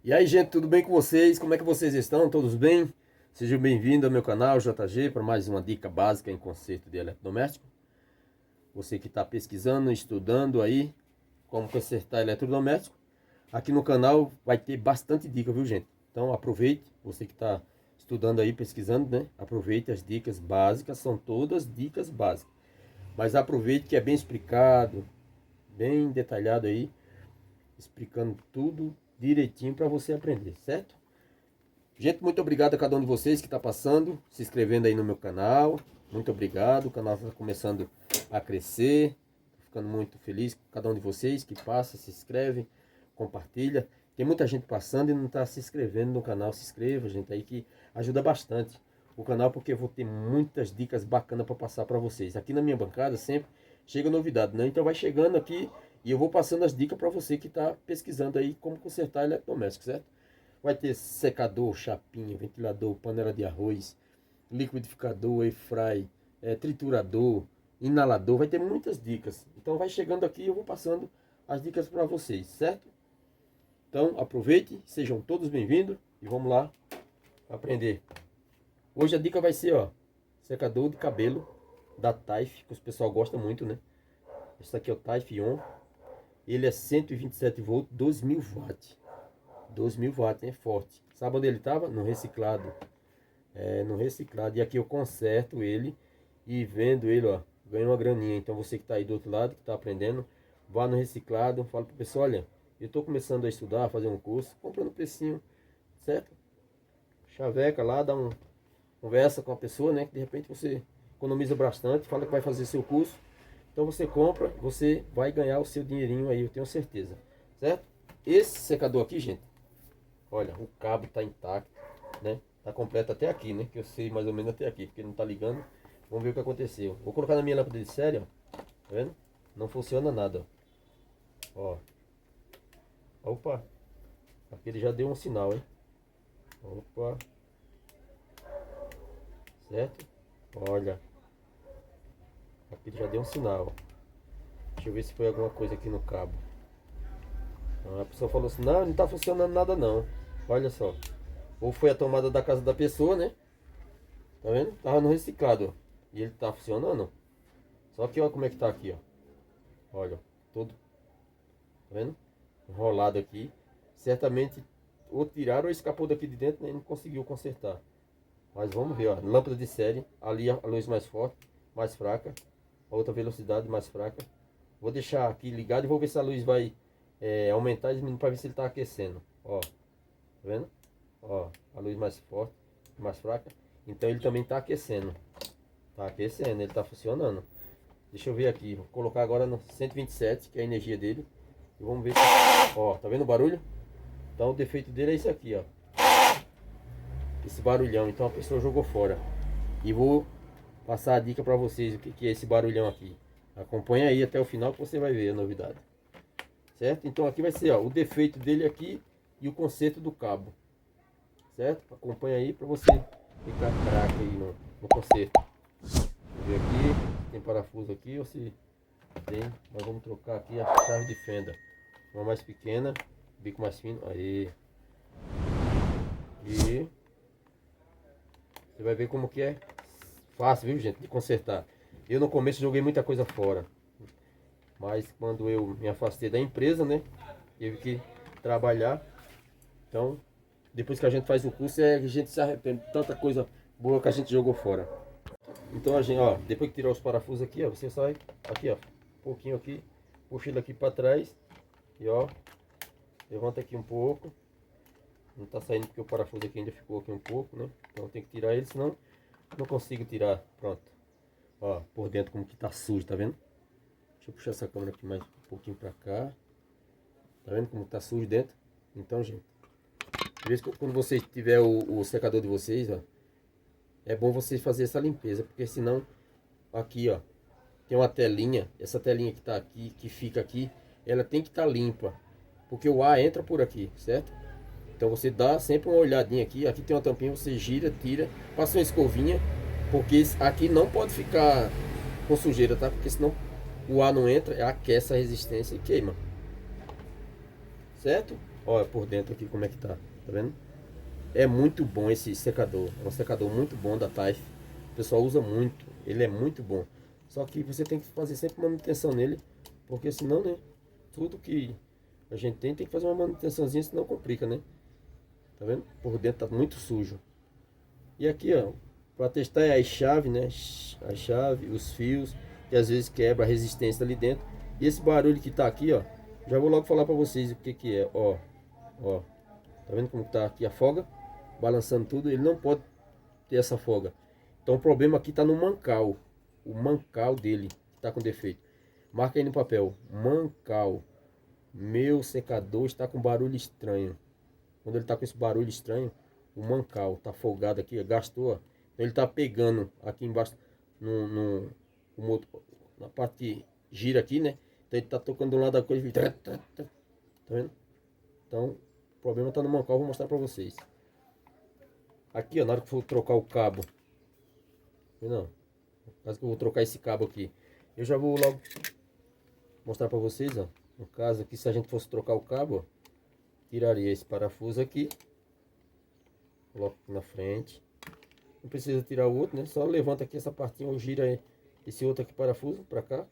E aí, gente, tudo bem com vocês? Como é que vocês estão? Todos bem? Sejam bem-vindos ao meu canal JG para mais uma dica básica em conserto de eletrodoméstico. Você que está pesquisando, estudando aí como consertar eletrodoméstico, aqui no canal vai ter bastante dica, viu, gente? Então aproveite, você que está estudando aí, pesquisando, né? Aproveite as dicas básicas, são todas dicas básicas. Mas aproveite que é bem explicado, bem detalhado aí, explicando tudo direitinho para você aprender, certo? Gente, muito obrigado a cada um de vocês que está passando, se inscrevendo aí no meu canal. Muito obrigado, o canal está começando a crescer. Tô ficando muito feliz com cada um de vocês que passa, se inscreve, compartilha. Tem muita gente passando e não está se inscrevendo no canal. Se inscreva, gente, aí que ajuda bastante o canal, porque eu vou ter muitas dicas bacanas para passar para vocês. Aqui na minha bancada sempre chega novidade, né? Então vai chegando aqui e eu vou passando as dicas para você que está pesquisando aí como consertar eletrodoméstico, certo? Vai ter secador, chapinha, ventilador, panela de arroz, liquidificador, airfry, triturador, inalador. Vai ter muitas dicas. Então vai chegando aqui e eu vou passando as dicas para vocês, certo? Então aproveite, sejam todos bem-vindos e vamos lá aprender. Hoje a dica vai ser, ó, secador de cabelo da Taif, que o pessoal gosta muito, né? Esse aqui é o Taif On. Ele é 127 volts, 2000 watts. 2000 watts, é forte. Sabe onde ele estava? No reciclado. No reciclado. E aqui eu conserto ele e vendo ele, ó, ganho uma graninha. Então você que está aí do outro lado, que está aprendendo, vá no reciclado, fala pro pessoal, olha, eu estou começando a estudar, a fazer um curso, compra no precinho, certo? Chaveca lá, conversa com a pessoa, né? Que de repente você economiza bastante, fala que vai fazer seu curso. Então você compra, você vai ganhar o seu dinheirinho aí, eu tenho certeza, certo? Esse secador aqui, gente, olha, o cabo tá intacto, né? Tá completo até aqui, né? Que eu sei mais ou menos até aqui, porque não tá ligando. Vamos ver o que aconteceu. Vou colocar na minha lâmpada de série, ó. Tá vendo? Não funciona nada, ó. Opa. Aqui ele já deu um sinal, hein? Opa. Certo? Olha. Aqui ele já deu um sinal. Deixa eu ver se foi alguma coisa aqui no cabo. A pessoa falou assim, não tá funcionando nada não. Olha só. Ou foi a tomada da casa da pessoa, né? Tá vendo? Tava no reciclado, ó. E ele tá funcionando. Só que olha como é que tá aqui, ó. Olha, todo. Tá vendo? Enrolado aqui. Certamente ou tiraram ou escapou daqui de dentro, né? E não conseguiu consertar. Mas vamos ver, ó. Lâmpada de série. Ali a luz mais forte, mais fraca. A outra velocidade mais fraca. Vou deixar aqui ligado e vou ver se a luz vai aumentar e diminuir para ver se ele tá aquecendo. Ó. Tá vendo? Ó, a luz mais forte, mais fraca. Então ele também tá aquecendo. Tá aquecendo, ele tá funcionando. Deixa eu ver aqui. Vou colocar agora no 127, que é a energia dele. E vamos ver. Ó, tá vendo o barulho? Então o defeito dele é isso aqui, ó. Esse barulhão. Então a pessoa jogou fora. E vou passar a dica pra vocês o que é esse barulhão aqui. Acompanha aí até o final que você vai ver a novidade. Certo? Então aqui vai ser, ó, o defeito dele aqui e o conserto do cabo. Certo? Acompanha aí para você ficar craque aí no conserto. Vou ver aqui, tem parafuso aqui ou se tem. Nós vamos trocar aqui a chave de fenda. Uma mais pequena, bico mais fino. Aí. E você vai ver como que é fácil, viu, gente, de consertar. Eu no começo joguei muita coisa fora. Mas quando eu me afastei da empresa, né, tive que trabalhar. Então, depois que a gente faz o curso, a gente se arrepende de tanta coisa boa que a gente jogou fora. Então a gente, ó, depois que tirar os parafusos aqui, ó, você sai aqui, ó, um pouquinho aqui, puxa ele aqui para trás e ó, levanta aqui um pouco. Não tá saindo porque o parafuso aqui ainda ficou aqui um pouco, né? Então tem que tirar ele, senão não consigo tirar. Pronto. Ó, por dentro como que tá sujo, tá vendo? Deixa eu puxar essa câmera aqui mais um pouquinho para cá. Tá vendo como tá sujo dentro? Então, gente, quando vocês tiver o secador de vocês, ó, é bom vocês fazer essa limpeza, porque senão aqui, ó, tem uma telinha, essa telinha que tá aqui, que fica aqui, ela tem que estar limpa, porque o ar entra por aqui, certo? Então você dá sempre uma olhadinha aqui, aqui tem uma tampinha, você gira, tira, passa uma escovinha, porque aqui não pode ficar com sujeira, tá? Porque senão o ar não entra, aquece a resistência e queima. Certo? Olha por dentro aqui como é que tá. Tá vendo? É muito bom esse secador. É um secador muito bom da Taif. O pessoal usa muito. Ele é muito bom. Só que você tem que fazer sempre manutenção nele. Porque senão, né? Tudo que a gente tem que fazer uma manutençãozinha, senão complica, né? Tá vendo? Por dentro tá muito sujo. E aqui, ó, para testar é as chaves, né? A chave, os fios, que às vezes quebra a resistência ali dentro. E esse barulho que tá aqui, ó, já vou logo falar para vocês o que que é, ó. Ó, tá vendo como tá aqui a folga? Balançando tudo, ele não pode ter essa folga. Então o problema aqui tá no mancal. O mancal dele que tá com defeito. Marca aí no papel, mancal. Meu secador está com barulho estranho. Quando ele tá com esse barulho estranho, o mancal tá folgado aqui, gastou, ó. Então ele tá pegando aqui embaixo no motor, na parte que gira aqui, né? Então ele tá tocando do lado da coisa, tá vendo? Então o problema tá no mancal, vou mostrar pra vocês. Aqui, ó, na hora que for trocar o cabo, não, no caso que eu vou trocar esse cabo aqui, eu já vou logo mostrar pra vocês, ó. No caso aqui, se a gente fosse trocar o cabo, ó, tiraria esse parafuso aqui, coloco aqui na frente. Não precisa tirar o outro, né? Só levanta aqui essa partinha ou gira esse outro aqui parafuso pra cá.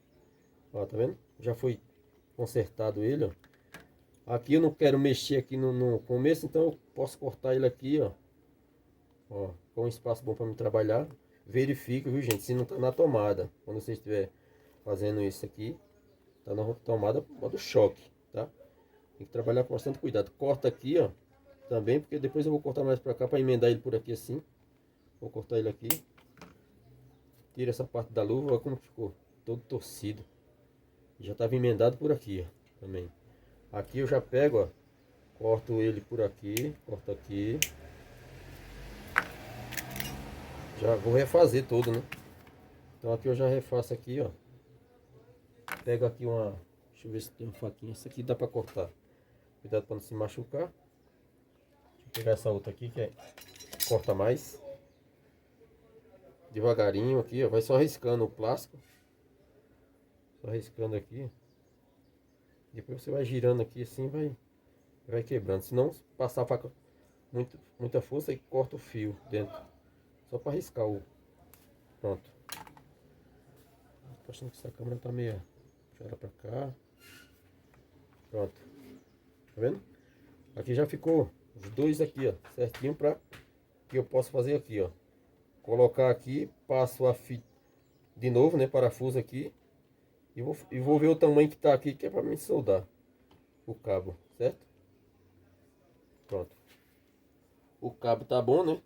Ó, tá vendo? Já foi consertado ele, ó. Aqui eu não quero mexer aqui no começo, então eu posso cortar ele aqui, ó. Ó, com um espaço bom para me trabalhar. Verifique, viu, gente, se não tá na tomada. Quando você estiver fazendo isso aqui, tá na tomada modo choque, tá? Tem que trabalhar com bastante cuidado. Corta aqui, ó, também, porque depois eu vou cortar mais para cá para emendar ele por aqui assim. Vou cortar ele aqui. Tira essa parte da luva, olha como ficou, todo torcido. Já estava emendado por aqui, ó, também. Aqui eu já pego, ó, corto ele por aqui, corto aqui. Já vou refazer todo, né? Então aqui eu já refaço aqui, ó. Pego aqui uma, deixa eu ver se tem uma faquinha. Essa aqui dá para cortar. Cuidado para não se machucar. Deixa eu pegar essa outra aqui que corta mais. Devagarinho aqui, ó. Vai só riscando o plástico. Só riscando aqui. Depois você vai girando aqui assim, vai quebrando. Se não passar a faca muita força e corta o fio dentro. Só para riscar o. Pronto. Tô achando que essa câmera tá meio. Puxa ela pra cá. Pronto. Tá vendo? Aqui já ficou os dois aqui, ó. Certinho pra que eu posso fazer aqui, ó. Colocar aqui, passo a fita de novo, né? Parafuso aqui. E vou ver o tamanho que tá aqui, que é pra mim soldar o cabo, certo? Pronto. O cabo tá bom, né?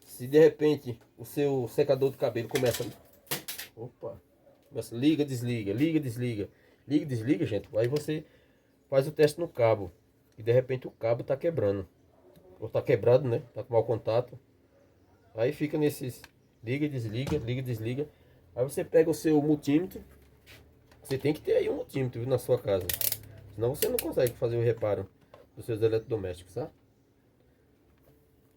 Se de repente o seu secador de cabelo começa... Opa! Começa, liga, desliga, liga, desliga. Liga, desliga, gente. Aí você faz o teste no cabo. E de repente o cabo tá quebrando. Ou tá quebrado, né? Tá com mau contato. Aí fica nesses... Liga, desliga, desliga. Aí você pega o seu multímetro. Você tem que ter aí um multímetro, viu, na sua casa. Senão você não consegue fazer o reparo dos seus eletrodomésticos, tá?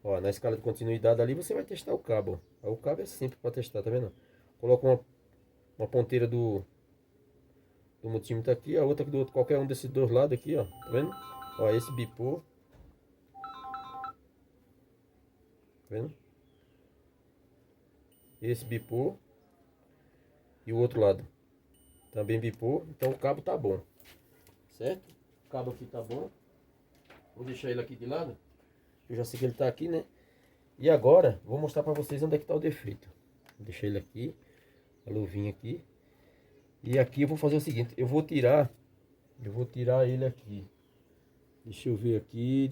Ó, na escala de continuidade ali você vai testar o cabo. Ó. O cabo é simples para testar, tá vendo? Coloca uma ponteira do multímetro aqui, a outra aqui do outro, qualquer um desses dois lados aqui, ó. Tá vendo? Ó, esse bipô. Tá vendo? Esse bipô. E o outro lado. Também bipô. Então o cabo tá bom. Certo? O cabo aqui tá bom. Vou deixar ele aqui de lado. Eu já sei que ele tá aqui, né? E agora, vou mostrar pra vocês onde é que tá o defeito. Vou deixar ele aqui. A luvinha aqui. E aqui eu vou fazer o seguinte. Eu vou tirar ele aqui. Deixa eu ver aqui.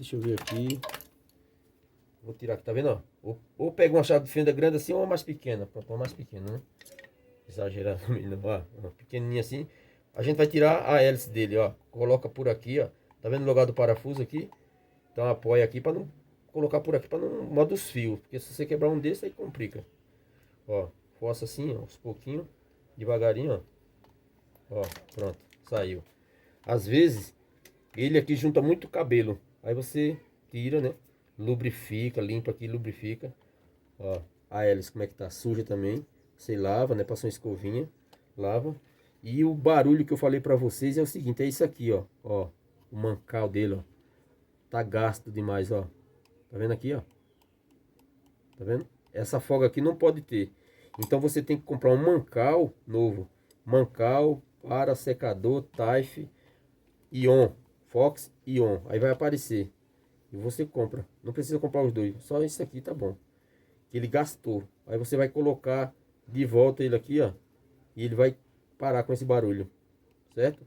Vou tirar aqui, tá vendo, ó? Ou pego uma chave de fenda grande assim ou uma mais pequena. Pronto, uma mais pequena, né? Exagerado também, não. Ó, uma pequenininha assim. A gente vai tirar a hélice dele, ó. Coloca por aqui, ó. Tá vendo o lugar do parafuso aqui? Então apoia aqui para não colocar por aqui, para não modo os fios. Porque se você quebrar um desse, aí complica. Ó, força assim, ó, aos pouquinhos. Devagarinho, ó. Ó, pronto, saiu. Às vezes, ele aqui junta muito cabelo. Aí você tira, né? Lubrifica, limpa aqui, lubrifica. Ó, a hélice como é que tá? Suja também. Você lava, né? Passa uma escovinha, lava. E o barulho que eu falei pra vocês é o seguinte, é isso aqui, ó. Ó, o mancal dele, ó. Tá gasto demais, ó. Tá vendo aqui, ó? Tá vendo? Essa folga aqui não pode ter. Então você tem que comprar um mancal novo. Mancal para secador Taif Ion. Fox Ion. Aí vai aparecer. E você compra. Não precisa comprar os dois. Só esse aqui tá bom. Que ele gastou. Aí você vai colocar de volta ele aqui, ó. E ele vai parar com esse barulho. Certo?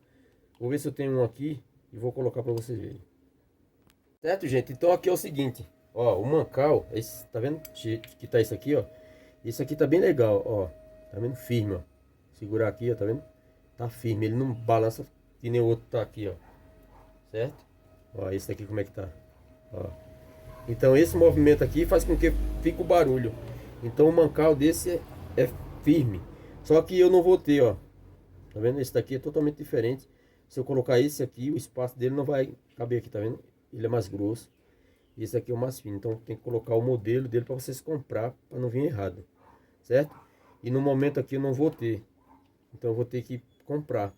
Vou ver se eu tenho um aqui. E vou colocar para vocês verem. Certo, gente? Então aqui é o seguinte. Ó, o mancal. Esse, tá vendo? Que tá isso aqui, ó. Esse aqui tá bem legal, ó. Tá vendo? Firme, ó. Segurar aqui, ó. Tá vendo? Tá firme. Ele não balança que nem o outro tá aqui, ó. Certo? Ó, esse daqui como é que tá. Ó. Então esse movimento aqui faz com que fique o barulho. Então o mancal desse é firme. Só que eu não vou ter, ó. Tá vendo? Esse daqui é totalmente diferente. Se eu colocar esse aqui, o espaço dele não vai caber aqui, tá vendo? Ele é mais grosso. E esse aqui é o mais fino. Então tem que colocar o modelo dele para vocês comprar, para não vir errado. Certo? E no momento aqui eu não vou ter. Então eu vou ter que comprar.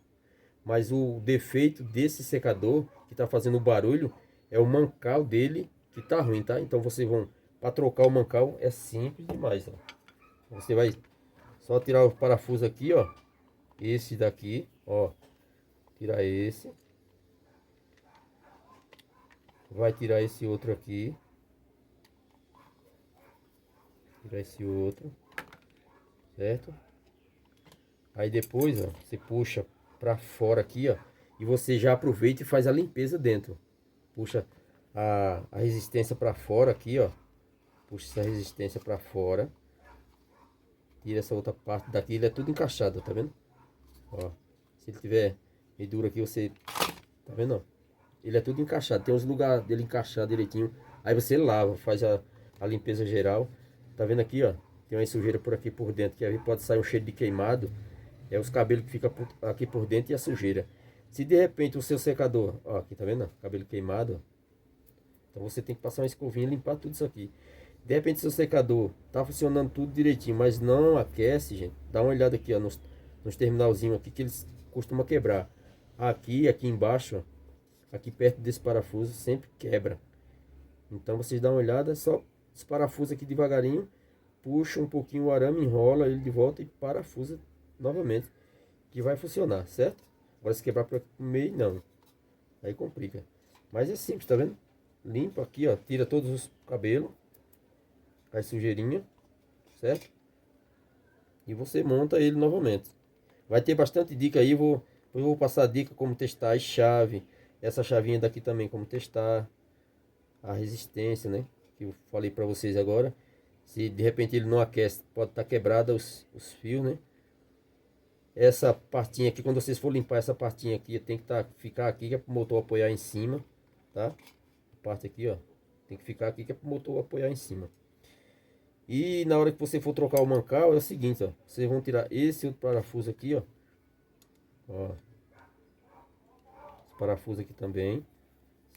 Mas o defeito desse secador que tá fazendo o barulho é o mancal dele que tá ruim, tá? Então vocês vão, para trocar o mancal é simples demais, ó. Você vai só tirar o parafuso aqui, ó. Esse daqui, ó. Tirar esse. Vai tirar esse outro aqui. Tirar esse outro. Certo? Aí depois, ó, você puxa pra fora aqui, ó. E você já aproveita e faz a limpeza dentro. Puxa a resistência pra fora aqui, ó. Puxa essa resistência pra fora. Tira essa outra parte daqui. Ele é tudo encaixado, tá vendo? Ó. Se ele tiver meio duro aqui, você... Tá vendo, ó? Ele é tudo encaixado. Tem uns lugares dele encaixado direitinho. Aí você lava, faz a limpeza geral. Tá vendo aqui, ó? Tem uma sujeira por aqui por dentro. Que aí pode sair um cheiro de queimado. É os cabelos que ficam aqui por dentro e a sujeira. Se de repente o seu secador... Ó, aqui tá vendo? Cabelo queimado, ó. Então você tem que passar uma escovinha e limpar tudo isso aqui. De repente seu secador tá funcionando tudo direitinho, mas não aquece, gente. Dá uma olhada aqui, ó, nos terminalzinhos aqui que eles costumam quebrar. Aqui embaixo, ó, aqui perto desse parafuso sempre quebra. Então vocês dão uma olhada, só desparafusa aqui devagarinho, puxa um pouquinho o arame, enrola ele de volta e parafusa novamente, que vai funcionar, certo? Agora se quebrar por meio, não. Aí complica. Mas é simples, tá vendo? Limpa aqui, ó, tira todos os cabelos, as sujeirinhas, certo? E você monta ele novamente. Vai ter bastante dica aí, eu vou passar dica como testar as chaves, essa chavinha daqui também como testar a resistência, né? Que eu falei para vocês agora. Se de repente ele não aquece, pode estar quebrada os fios, né? Essa partinha aqui, quando vocês for limpar essa partinha aqui, tem que ficar aqui que é para o motor apoiar em cima, tá? A parte aqui, ó, tem que ficar aqui que é para o motor apoiar em cima. E na hora que você for trocar o mancal, é o seguinte, ó, vocês vão tirar esse outro parafuso aqui, ó. Ó. Esse parafuso aqui também,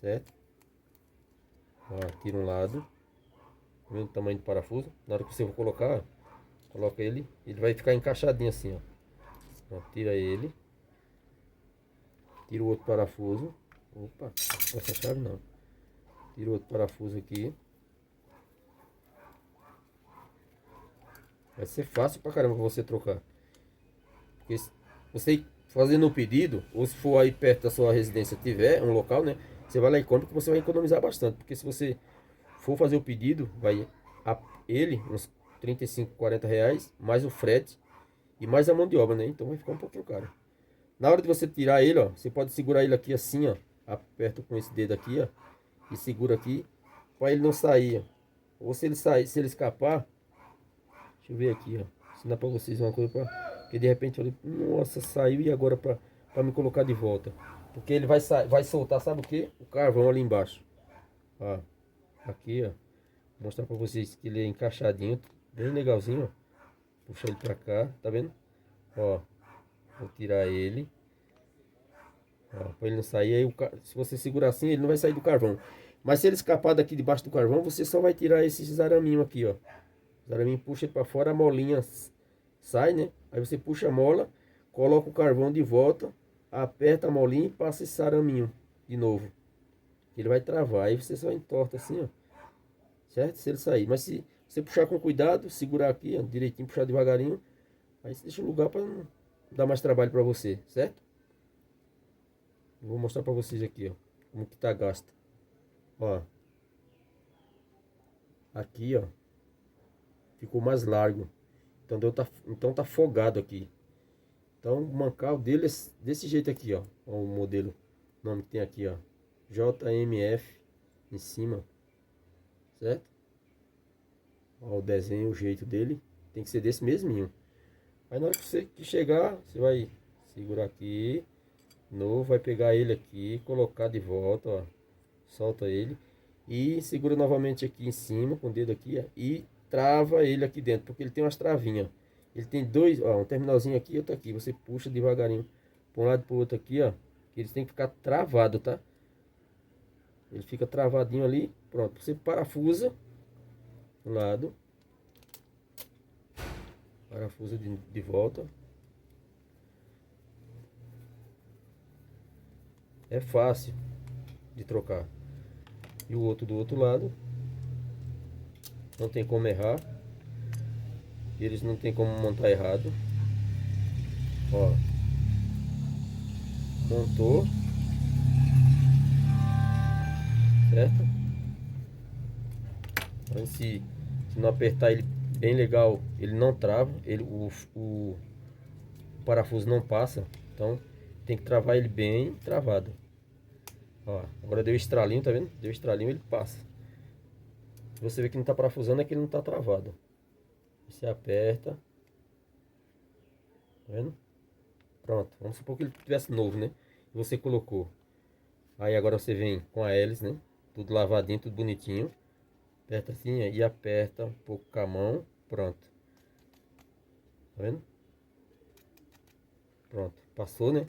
certo? Ó, tira um lado. Tá vendo o tamanho do parafuso? Na hora que você for colocar, ó, coloca ele vai ficar encaixadinho assim, ó. Ó, tira ele. Tira o outro parafuso. Opa, essa chave não. Tira o outro parafuso aqui. Vai ser fácil pra caramba pra você trocar. Porque você fazendo o pedido, ou se for aí perto da sua residência, tiver um local, né? Você vai lá e compra que você vai economizar bastante. Porque se você for fazer o pedido, vai ele uns 35, 40 reais, mais o frete e mais a mão de obra, né? Então vai ficar um pouquinho caro. Na hora de você tirar ele, ó, você pode segurar ele aqui assim, ó. Aperta com esse dedo aqui, ó. E segura aqui, para ele não sair, ó. Ou se ele sair, se ele escapar, deixa eu ver aqui, ó. Ensinar para vocês uma coisa, porque de repente eu falei, nossa, saiu e agora para me colocar de volta. Porque ele vai soltar, sabe o que? O carvão ali embaixo. Ó, aqui, ó. Vou mostrar para vocês que ele é encaixadinho, bem legalzinho, ó. Puxa ele para cá, tá vendo? Ó, vou tirar ele. Para ele não sair, aí se você segurar assim, ele não vai sair do carvão. Mas se ele escapar daqui debaixo do carvão, você só vai tirar esses araminhos aqui, ó. Os araminhos puxa ele para fora, a molinha sai, né? Aí você puxa a mola, coloca o carvão de volta, aperta a molinha e passa esse araminho de novo. Ele vai travar, aí você só entorta assim, ó. Certo? Se ele sair. Mas se você puxar com cuidado, segurar aqui, ó, direitinho, puxar devagarinho, aí você deixa o lugar para não dar mais trabalho para você, certo? Vou mostrar para vocês aqui, ó, como que tá gasto. Ó. Aqui, ó, ficou mais largo. Então tá folgado aqui. Então o mancal dele é desse jeito aqui, ó. Ó o modelo, o nome que tem aqui, ó. JMF em cima, certo? Ó, o desenho, o jeito dele tem que ser desse mesminho. Aí na hora que você chegar, você vai segurar aqui, novo, vai pegar ele aqui, colocar de volta, ó. Solta ele e segura novamente aqui em cima com o dedo aqui, ó, e trava ele aqui dentro, porque ele tem umas travinhas. Ele tem dois, ó, um terminalzinho aqui e outro aqui. Você puxa devagarinho para um lado e para o outro aqui, ó. Que eles têm que ficar travado, tá? Ele fica travadinho ali, pronto. Você parafusa um lado, parafusa de volta. É fácil de trocar. E o outro do outro lado, não tem como errar. Eles não tem como montar errado. Ó, montou, certo? Então, se não apertar ele bem legal, ele não trava, o parafuso não passa. Então tem que travar ele bem travado. Ó, agora deu estralinho, tá vendo? Deu estralinho, ele passa. Se você vê que não tá parafusando, é que ele não tá travado. Você aperta, tá vendo? Pronto, vamos supor que ele tivesse novo, né? E você colocou. Aí agora você vem com a hélice, né? Tudo lavadinho, tudo bonitinho. Aperta assim e aperta um pouco com a mão. Pronto. Tá vendo? Pronto, passou, né?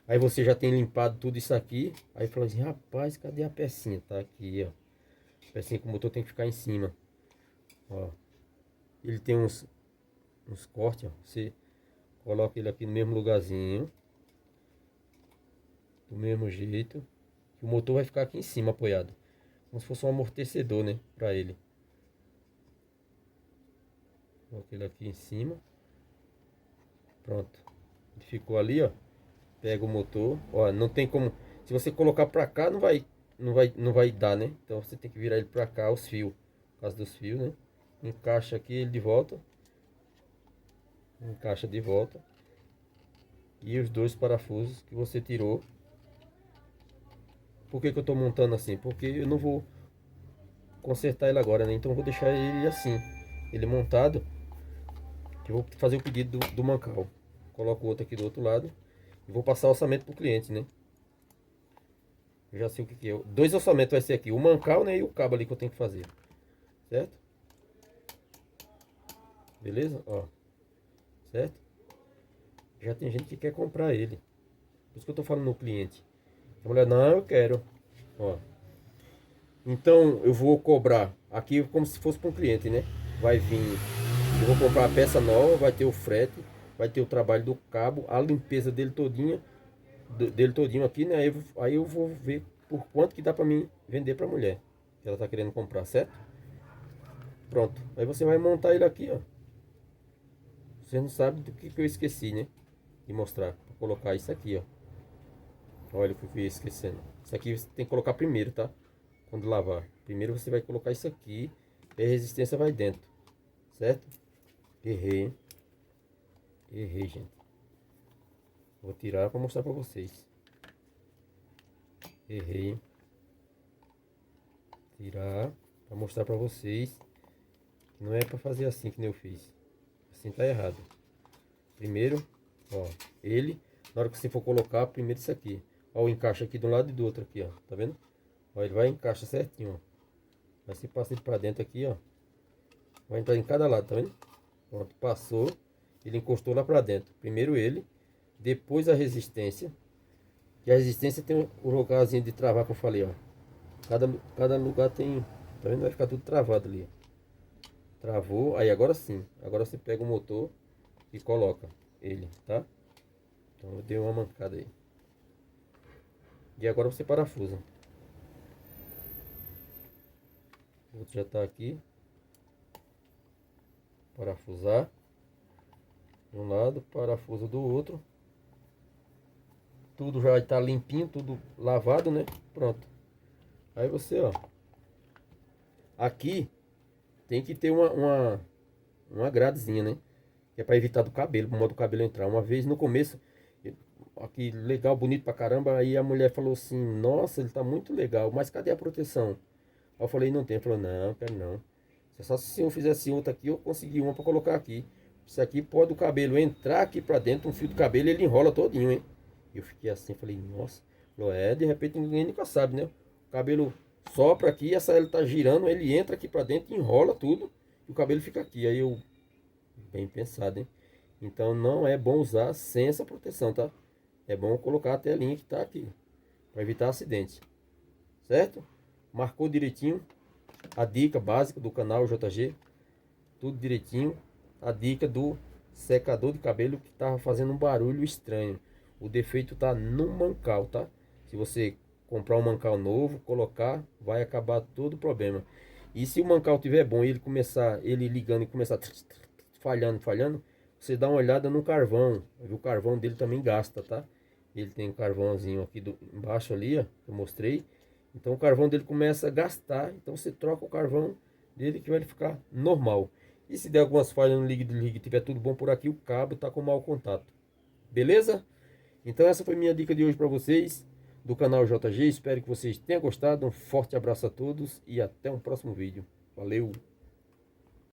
Aí você já tem limpado tudo isso aqui. Aí fala assim, rapaz, cadê a pecinha? Tá aqui, ó. A pecinha que o motor tem que ficar em cima. Ó. Ele tem uns cortes, ó. Você coloca ele aqui no mesmo lugarzinho. Do mesmo jeito. O motor vai ficar aqui em cima apoiado. Como se fosse um amortecedor, né? Pra ele. Coloca ele aqui em cima. Pronto. Ele ficou ali, ó. Pega o motor. Ó, não tem como. Se você colocar pra cá, não vai dar, né? Então você tem que virar ele pra cá, os fios. Por causa dos fios, né? Encaixa aqui ele de volta. Encaixa de volta. E os dois parafusos que você tirou. Por que que eu tô montando assim? Porque eu não vou consertar ele agora, né? Então eu vou deixar ele assim. Ele montado. Que eu vou fazer o pedido do mancal. Coloco o outro aqui do outro lado. E vou passar o orçamento pro cliente, né? Eu já sei o que que é. Dois orçamentos vai ser aqui. O mancal, né? E o cabo ali que eu tenho que fazer. Certo? Beleza? Ó. Certo? Já tem gente que quer comprar ele. Por isso que eu tô falando no cliente. A mulher, não, eu quero. Ó. Então eu vou cobrar aqui como se fosse para um cliente, né? Vai vir. Eu vou comprar a peça nova, vai ter o frete, vai ter o trabalho do cabo, a limpeza dele todinha, dele todinho aqui, né? Aí eu vou ver por quanto que dá para mim vender para a mulher que ela tá querendo comprar, certo? Pronto. Aí você vai montar ele aqui, ó. Você não sabe do que eu esqueci, né? De mostrar. Vou colocar isso aqui, ó. Olha o que eu fui esquecendo. Isso aqui você tem que colocar primeiro, tá? Quando lavar. Primeiro você vai colocar isso aqui. E a resistência vai dentro. Certo? Errei. Errei, gente. Vou tirar para mostrar para vocês. Errei. Tirar para mostrar para vocês. Que não é para fazer assim que nem eu fiz. Assim tá errado. Primeiro, ó, ele, na hora que você for colocar, primeiro isso aqui. Ó, o encaixe aqui de um lado e do outro aqui, ó. Tá vendo? Ó, ele vai encaixa certinho, ó. Aí você passa ele para dentro aqui, ó. Vai entrar em cada lado, tá vendo? Pronto, passou. Ele encostou lá para dentro. Primeiro ele, depois a resistência. E a resistência tem o lugarzinho de travar que eu falei, ó. Cada lugar tem, tá vendo? Vai ficar tudo travado ali. Travou, aí agora sim. Agora você pega o motor e coloca ele, tá? Então eu dei uma mancada aí. E agora você parafusa. O outro já está aqui. Parafusar de um lado, parafusa do outro. Tudo já está limpinho, tudo lavado, né? Pronto. Aí você, ó. Aqui tem que ter uma gradezinha, né? Que é para evitar do cabelo, para o modo do cabelo entrar. Uma vez no começo, aqui legal, bonito pra caramba. Aí a mulher falou assim: nossa, ele tá muito legal, mas cadê a proteção? Aí eu falei: não tem. Ela falou: não, quero não. Só se eu fizesse outra aqui, eu consegui uma para colocar aqui. Isso aqui pode o cabelo entrar aqui para dentro, um fio do cabelo, ele enrola todinho, hein? Eu fiquei assim, falei: nossa. Falou: é, de repente ninguém nunca sabe, né? O cabelo sopra aqui, essa ela tá girando, ele entra aqui para dentro, enrola tudo e o cabelo fica aqui. Aí eu, bem pensado, hein? Então não é bom usar sem essa proteção, tá? É bom colocar a telinha que tá aqui, para evitar acidentes, certo? Marcou direitinho a dica básica do canal JG, tudo direitinho. A dica do secador de cabelo que tava fazendo um barulho estranho. O defeito tá no mancal, tá? Se você comprar um mancal novo, colocar, vai acabar todo o problema. E se o mancal tiver bom e ele começar, ele ligando e começar falhando, você dá uma olhada no carvão. O carvão dele também gasta, tá? Ele tem um carvãozinho aqui embaixo ali, ó, eu mostrei. Então o carvão dele começa a gastar, então você troca o carvão dele que vai ficar normal. E se der algumas falhas no ligue tiver tudo bom por aqui, o cabo tá com mau contato. Beleza? Então essa foi minha dica de hoje para vocês do canal JG. Espero que vocês tenham gostado. Um forte abraço a todos e até um próximo vídeo. Valeu!